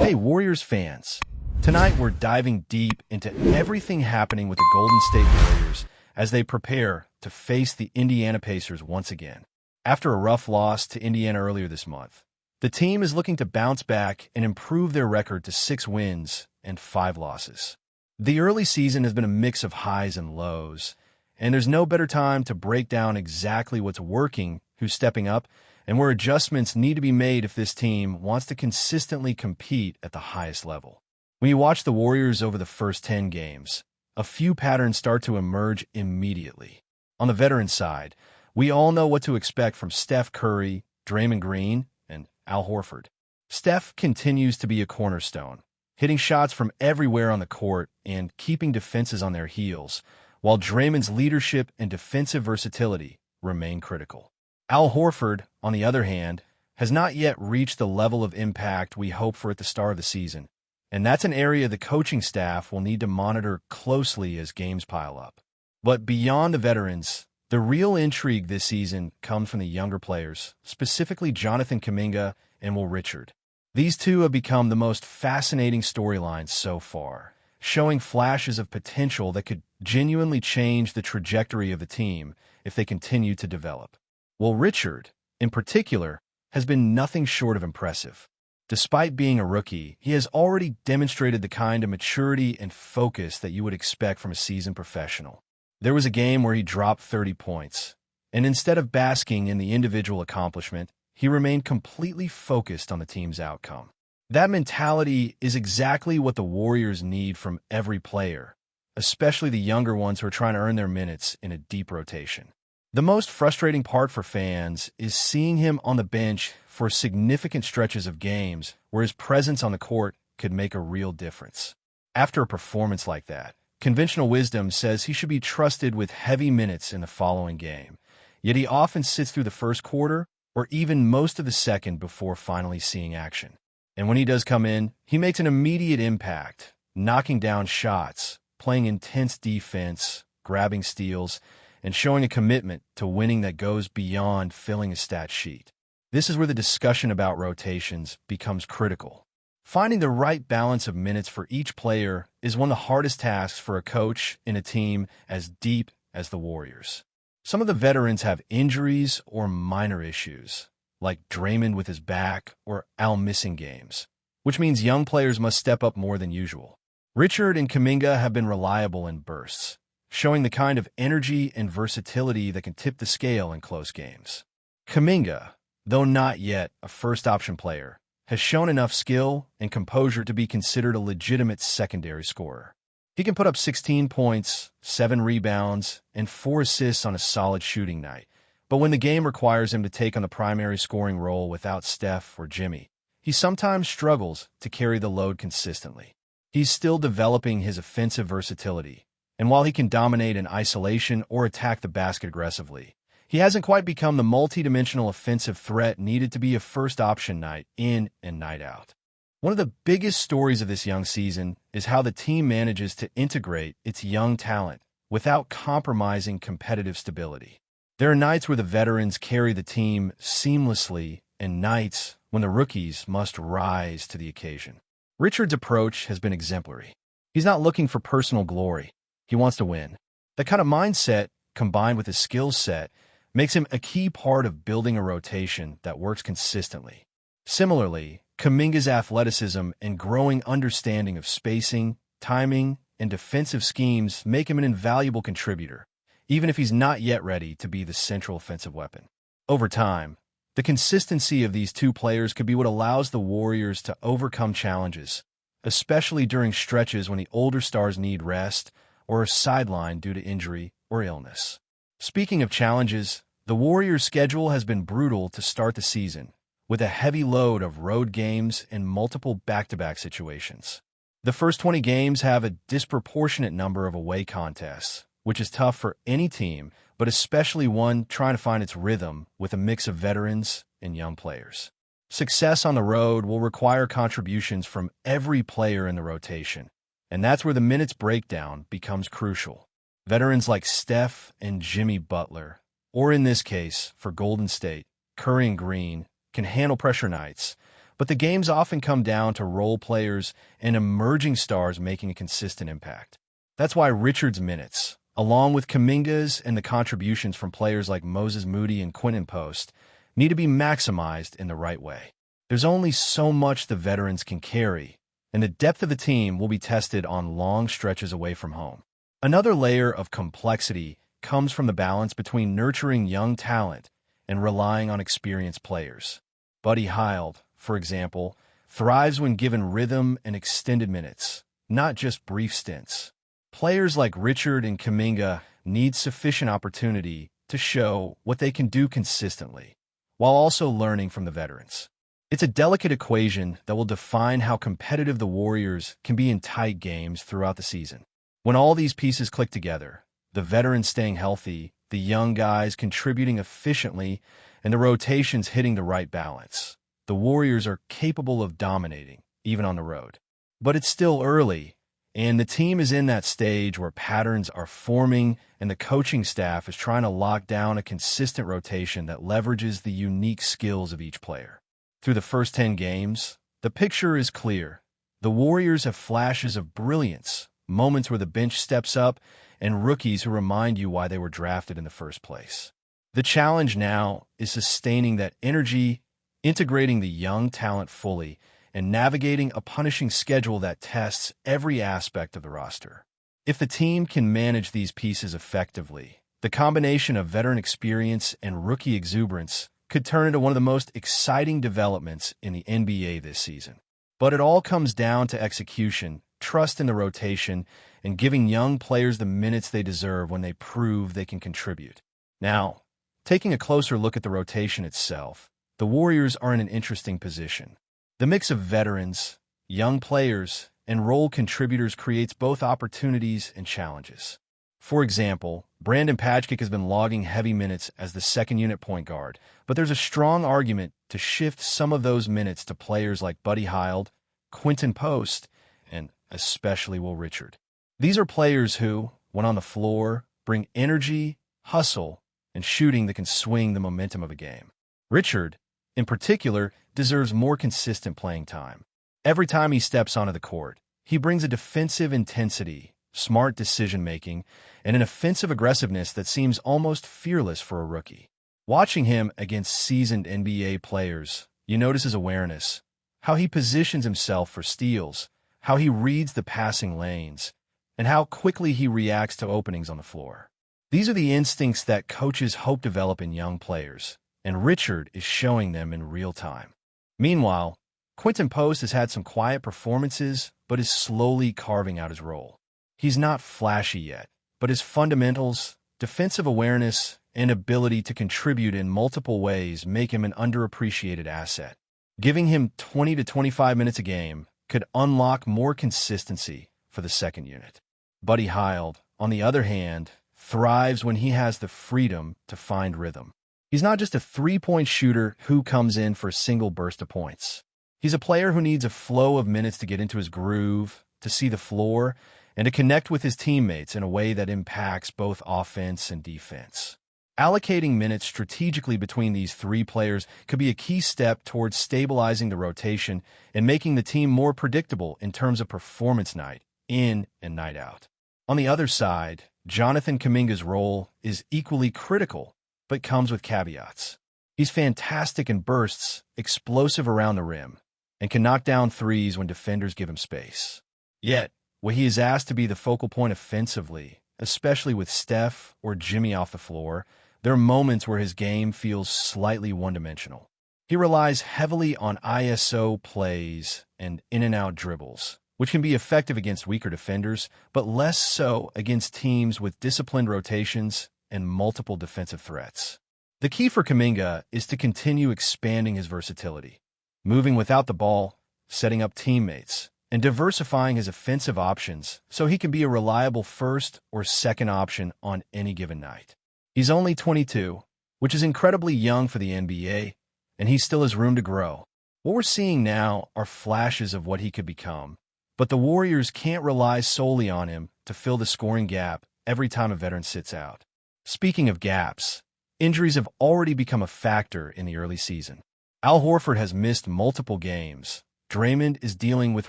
Hey, Warriors fans. Tonight we're diving deep into everything happening with the Golden State Warriors as they prepare to face the Indiana Pacers once again. After a rough loss to Indiana earlier this month, the team is looking to bounce back and improve their record to 6 wins and 5 losses. The early season has been a mix of highs and lows, and there's no better time to break down exactly what's working, who's stepping up, and where adjustments need to be made if this team wants to consistently compete at the highest level. When you watch the Warriors over the first 10 games, a few patterns start to emerge immediately. On the veteran side, we all know what to expect from Steph Curry, Draymond Green, and Al Horford. Steph continues to be a cornerstone, hitting shots from everywhere on the court and keeping defenses on their heels, while Draymond's leadership and defensive versatility remain critical. Al Horford, on the other hand, has not yet reached the level of impact we hoped for at the start of the season, and that's an area the coaching staff will need to monitor closely as games pile up. But beyond the veterans, the real intrigue this season comes from the younger players, specifically Jonathan Kuminga and Will Richard. These two have become the most fascinating storylines so far, showing flashes of potential that could genuinely change the trajectory of the team if they continue to develop. Well, Richard, in particular, has been nothing short of impressive. Despite being a rookie, he has already demonstrated the kind of maturity and focus that you would expect from a seasoned professional. There was a game where he dropped 30 points, and instead of basking in the individual accomplishment, he remained completely focused on the team's outcome. That mentality is exactly what the Warriors need from every player, especially the younger ones who are trying to earn their minutes in a deep rotation. The most frustrating part for fans is seeing him on the bench for significant stretches of games where his presence on the court could make a real difference. After a performance like that, conventional wisdom says he should be trusted with heavy minutes in the following game, yet he often sits through the first quarter or even most of the second before finally seeing action. And when he does come in, he makes an immediate impact, knocking down shots, playing intense defense, grabbing steals, and showing a commitment to winning that goes beyond filling a stat sheet. This is where the discussion about rotations becomes critical. Finding the right balance of minutes for each player is one of the hardest tasks for a coach in a team as deep as the Warriors. Some of the veterans have injuries or minor issues, like Draymond with his back or Al missing games, which means young players must step up more than usual. Richard and Kuminga have been reliable in bursts, showing the kind of energy and versatility that can tip the scale in close games. Kuminga, though not yet a first-option player, has shown enough skill and composure to be considered a legitimate secondary scorer. He can put up 16 points, 7 rebounds, and 4 assists on a solid shooting night. But when the game requires him to take on the primary scoring role without Steph or Jimmy, he sometimes struggles to carry the load consistently. He's still developing his offensive versatility, and while he can dominate in isolation or attack the basket aggressively, he hasn't quite become the multi-dimensional offensive threat needed to be a first-option night in and night out. One of the biggest stories of this young season is how the team manages to integrate its young talent without compromising competitive stability. There are nights where the veterans carry the team seamlessly and nights when the rookies must rise to the occasion. Richard's approach has been exemplary. He's not looking for personal glory. He wants to win. That kind of mindset, combined with his skill set, makes him a key part of building a rotation that works consistently. Similarly, Kuminga's athleticism and growing understanding of spacing, timing, and defensive schemes make him an invaluable contributor, even if he's not yet ready to be the central offensive weapon. Over time, the consistency of these two players could be what allows the Warriors to overcome challenges, especially during stretches when the older stars need rest or are sidelined due to injury or illness. Speaking of challenges, the Warriors' schedule has been brutal to start the season, with a heavy load of road games and multiple back-to-back situations. The first 20 games have a disproportionate number of away contests, which is tough for any team, but especially one trying to find its rhythm with a mix of veterans and young players. Success on the road will require contributions from every player in the rotation, and that's where the minutes breakdown becomes crucial. Veterans like Steph and Jimmy Butler, or in this case, for Golden State, Curry and Green, can handle pressure nights, but the games often come down to role players and emerging stars making a consistent impact. That's why Richard's minutes, along with Kuminga's and the contributions from players like Moses Moody and Quinton Post, need to be maximized in the right way. There's only so much the veterans can carry, and the depth of the team will be tested on long stretches away from home. Another layer of complexity comes from the balance between nurturing young talent and relying on experienced players. Buddy Hield, for example, thrives when given rhythm and extended minutes, not just brief stints. Players like Richard and Kuminga need sufficient opportunity to show what they can do consistently, while also learning from the veterans. It's a delicate equation that will define how competitive the Warriors can be in tight games throughout the season. When all these pieces click together, the veterans staying healthy, the young guys contributing efficiently, and the rotations hitting the right balance, the Warriors are capable of dominating, even on the road. But it's still early, and the team is in that stage where patterns are forming and the coaching staff is trying to lock down a consistent rotation that leverages the unique skills of each player. Through the first 10 games, the picture is clear. The Warriors have flashes of brilliance, moments where the bench steps up, and rookies who remind you why they were drafted in the first place. The challenge now is sustaining that energy, integrating the young talent fully, and navigating a punishing schedule that tests every aspect of the roster. If the team can manage these pieces effectively, the combination of veteran experience and rookie exuberance could turn into one of the most exciting developments in the NBA this season. But it all comes down to execution, trust in the rotation, and giving young players the minutes they deserve when they prove they can contribute. Now, taking a closer look at the rotation itself, the Warriors are in an interesting position. The mix of veterans, young players, and role contributors creates both opportunities and challenges. For example, Brandon Patrick has been logging heavy minutes as the second-unit point guard, but there's a strong argument to shift some of those minutes to players like Buddy Hield, Quinton Post, and especially Will Richard. These are players who, when on the floor, bring energy, hustle, and shooting that can swing the momentum of a game. Richard, in particular, deserves more consistent playing time. Every time he steps onto the court, he brings a defensive intensity, smart decision-making, and an offensive aggressiveness that seems almost fearless for a rookie. Watching him against seasoned NBA players, you notice his awareness, how he positions himself for steals, how he reads the passing lanes, and how quickly he reacts to openings on the floor. These are the instincts that coaches hope develop in young players, and Richard is showing them in real time. Meanwhile, Quinton Post has had some quiet performances, but is slowly carving out his role. He's not flashy yet, but his fundamentals, defensive awareness, and ability to contribute in multiple ways make him an underappreciated asset. Giving him 20 to 25 minutes a game could unlock more consistency for the second unit. Buddy Hield, on the other hand, thrives when he has the freedom to find rhythm. He's not just a three-point shooter who comes in for a single burst of points. He's a player who needs a flow of minutes to get into his groove, to see the floor, and to connect with his teammates in a way that impacts both offense and defense. Allocating minutes strategically between these three players could be a key step towards stabilizing the rotation and making the team more predictable in terms of performance night in and night out. On the other side, Jonathan Kuminga's role is equally critical, but comes with caveats. He's fantastic in bursts, explosive around the rim, and can knock down threes when defenders give him space. Yet, when he is asked to be the focal point offensively, especially with Steph or Jimmy off the floor, there are moments where his game feels slightly one-dimensional. He relies heavily on ISO plays and in-and-out dribbles, which can be effective against weaker defenders, but less so against teams with disciplined rotations and multiple defensive threats. The key for Kuminga is to continue expanding his versatility, moving without the ball, setting up teammates, and diversifying his offensive options so he can be a reliable first or second option on any given night. He's only 22, which is incredibly young for the NBA, and he still has room to grow. What we're seeing now are flashes of what he could become, but the Warriors can't rely solely on him to fill the scoring gap every time a veteran sits out. Speaking of gaps, injuries have already become a factor in the early season. Al Horford has missed multiple games. Draymond is dealing with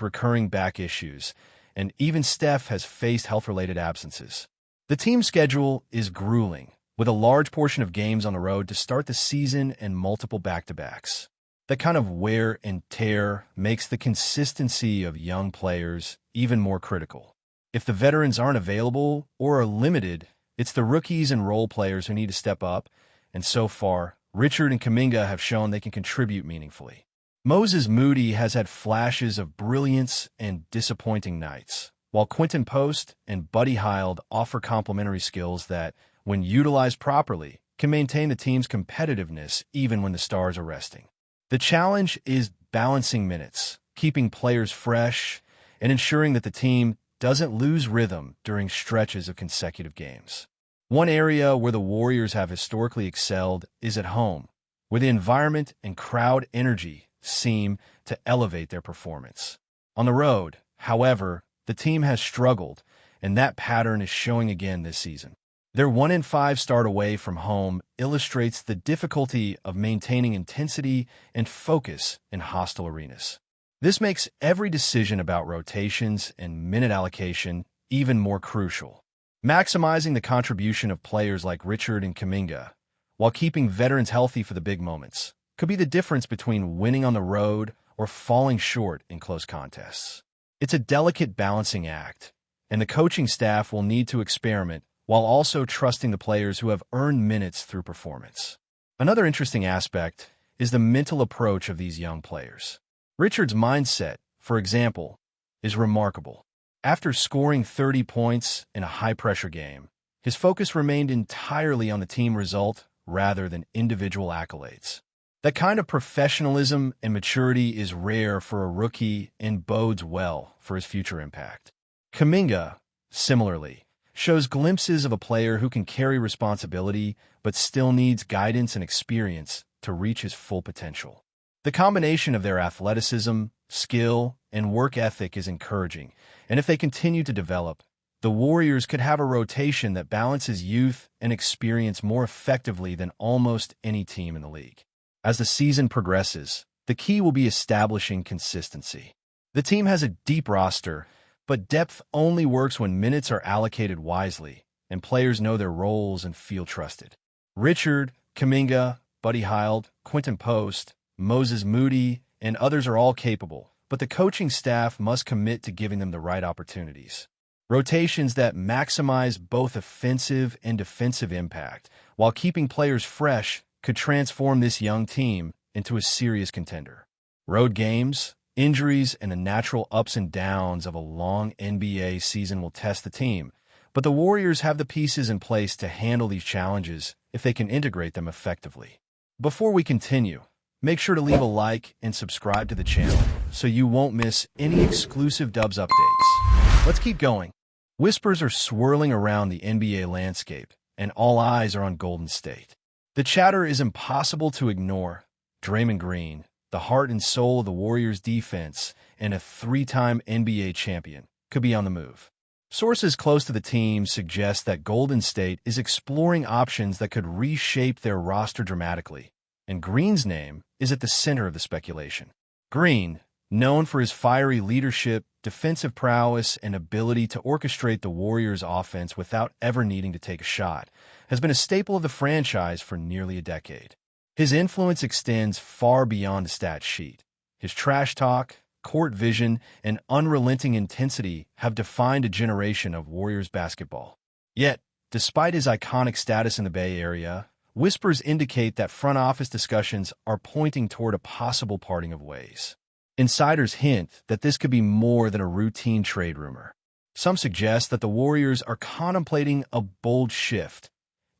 recurring back issues, and even Steph has faced health-related absences. The team schedule is grueling, with a large portion of games on the road to start the season and multiple back-to-backs. That kind of wear and tear makes the consistency of young players even more critical. If the veterans aren't available or are limited, it's the rookies and role players who need to step up, and so far, Richard and Kuminga have shown they can contribute meaningfully. Moses Moody has had flashes of brilliance and disappointing nights, while Quentin Post and Buddy Hield offer complementary skills that, when utilized properly, can maintain the team's competitiveness even when the stars are resting. The challenge is balancing minutes, keeping players fresh, and ensuring that the team doesn't lose rhythm during stretches of consecutive games. One area where the Warriors have historically excelled is at home, where the environment and crowd energy seem to elevate their performance. On the road, however, the team has struggled, and that pattern is showing again this season. Their 1-5 start away from home illustrates the difficulty of maintaining intensity and focus in hostile arenas. This makes every decision about rotations and minute allocation even more crucial. Maximizing the contribution of players like Richard and Kuminga, while keeping veterans healthy for the big moments, could be the difference between winning on the road or falling short in close contests. It's a delicate balancing act, and the coaching staff will need to experiment while also trusting the players who have earned minutes through performance. Another interesting aspect is the mental approach of these young players. Richard's mindset, for example, is remarkable. After scoring 30 points in a high-pressure game, his focus remained entirely on the team result rather than individual accolades. That kind of professionalism and maturity is rare for a rookie and bodes well for his future impact. Kuminga, similarly, shows glimpses of a player who can carry responsibility but still needs guidance and experience to reach his full potential. The combination of their athleticism, skill, and work ethic is encouraging, and if they continue to develop, the Warriors could have a rotation that balances youth and experience more effectively than almost any team in the league. As the season progresses, the key will be establishing consistency. The team has a deep roster, but depth only works when minutes are allocated wisely and players know their roles and feel trusted. Richard, Kuminga, Buddy Hield, Quentin Post, Moses Moody, and others are all capable, but the coaching staff must commit to giving them the right opportunities. Rotations that maximize both offensive and defensive impact while keeping players fresh could transform this young team into a serious contender. Road games, injuries, and the natural ups and downs of a long NBA season will test the team, but the Warriors have the pieces in place to handle these challenges if they can integrate them effectively. Before we continue, make sure to leave a like and subscribe to the channel so you won't miss any exclusive Dubs updates. Let's keep going. Whispers are swirling around the NBA landscape, and all eyes are on Golden State. The chatter is impossible to ignore. Draymond Green, the heart and soul of the Warriors' defense and a three-time NBA champion, could be on the move. Sources close to the team suggest that Golden State is exploring options that could reshape their roster dramatically, and Green's name is at the center of the speculation. Green, known for his fiery leadership, defensive prowess, and ability to orchestrate the Warriors' offense without ever needing to take a shot, has been a staple of the franchise for nearly a decade. His influence extends far beyond the stat sheet. His trash talk, court vision, and unrelenting intensity have defined a generation of Warriors basketball. Yet, despite his iconic status in the Bay Area, whispers indicate that front office discussions are pointing toward a possible parting of ways. Insiders hint that this could be more than a routine trade rumor. Some suggest that the Warriors are contemplating a bold shift,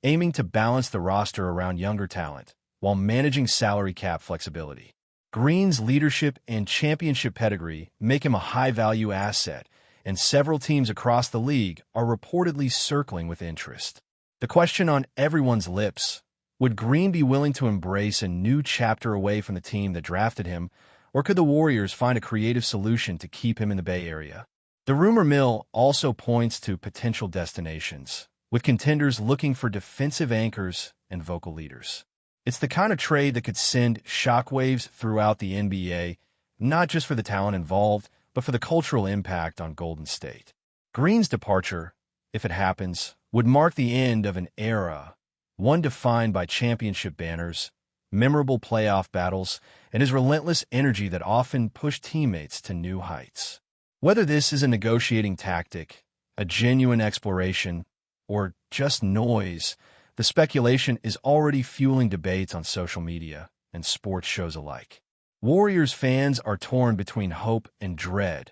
aiming to balance the roster around younger talent while managing salary cap flexibility. Green's leadership and championship pedigree make him a high-value asset, and several teams across the league are reportedly circling with interest. The question on everyone's lips: would Green be willing to embrace a new chapter away from the team that drafted him, or could the Warriors find a creative solution to keep him in the Bay Area? The rumor mill also points to potential destinations, with contenders looking for defensive anchors and vocal leaders. It's the kind of trade that could send shockwaves throughout the NBA, not just for the talent involved, but for the cultural impact on Golden State. Green's departure, if it happens, would mark the end of an era, one defined by championship banners, memorable playoff battles, and his relentless energy that often pushed teammates to new heights. Whether this is a negotiating tactic, a genuine exploration, or just noise, the speculation is already fueling debates on social media and sports shows alike. Warriors fans are torn between hope and dread,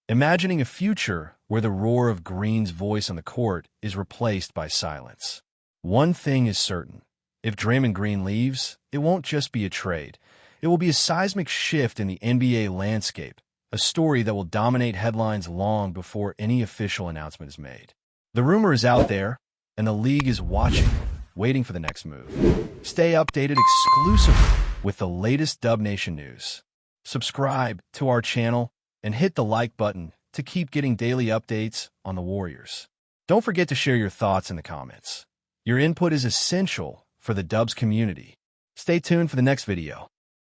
imagining a future where the roar of Green's voice on the court is replaced by silence. One thing is certain. If Draymond Green leaves, it won't just be a trade. It will be a seismic shift in the NBA landscape, a story that will dominate headlines long before any official announcement is made. The rumor is out there, and the league is watching, waiting for the next move. Stay updated exclusively with the latest Dub Nation news. Subscribe to our channel and hit the like button to keep getting daily updates on the Warriors. Don't forget to share your thoughts in the comments. Your input is essential for the Dubs community. Stay tuned for the next video.